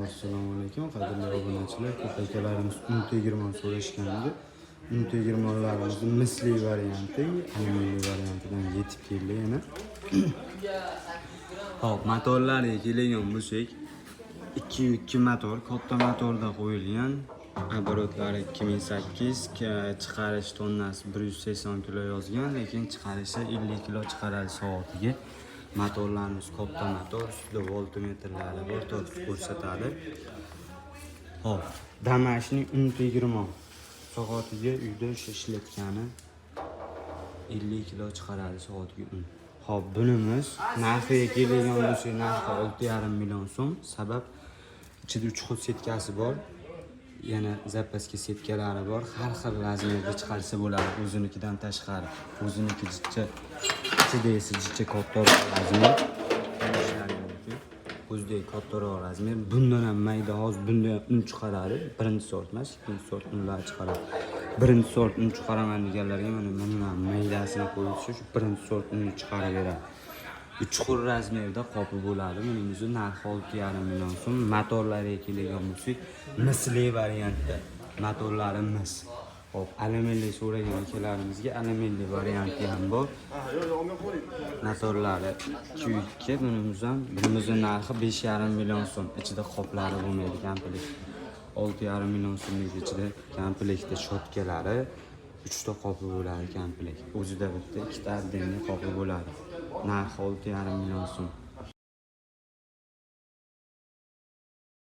Assalomu alaykum qadrli obunachilar. Ko'p akalarimiz UNT20 so'rashgandi. UNT20larimizni misli varianti, alyuminli variantidan yetib keldi yana. Hop, motorlarga kelgan bo'lsak, 2.2 motor, katta motorda qo'yilgan. Оборотлari 2008, chiqarish tonnasi 180 kg yozgan, lekin chiqarishi 50 kg chiqaradi soatiga. Motorlarimiz katta motor, ustida voltmetrlari bor, tortib ko'rsatadi. Hop, damashning UNT20 soatiga uyda ishlatgani 50 kg chiqaradi soatiga. Hop, bunimiz narxiga kelgan bo'lsa, narxi 6,5 million so'm. Sabab ichida 3 xil setkasi bor. Yana zapaska setkalari bor. Har xil razmerda chiqarsa bo'ladi, o'zinikidan tashqari. O'ziniki ichida esa jicha kattaroq razmer. O'zidagi kattaroq razmer. Bundan ham mayda, hozir bundan ham un chiqaradi. Birinchi sort emas, ikkinchi sort unlar chiqaradi. Birinchi sort un chiqaraman deganlarga mana maydasini qo'yishsa, shu birinchi sort un chiqaraveradi. 3 xil razmerda qopi bo'ladi. Buning o'zi narxi 6,5 million so'm. Motorlariga kelgan bo'lsak, misli variantda. Motorlari mis. Hop, alyuminli so'ragan akalarimizga alyuminli varianti ham bor. Motorlari 2.2, bunimizning narxi 5,5 million so'm. Ichida qoplari bo'lmaydi, komplekt. 6,5 million so'mlik ichida komplektda shotkalari, 3 ta qopi bo'ladi komplekt. O'zida bitta, 2 ta addenli qopi bo'ladi. Narxi 6,5 million so'm.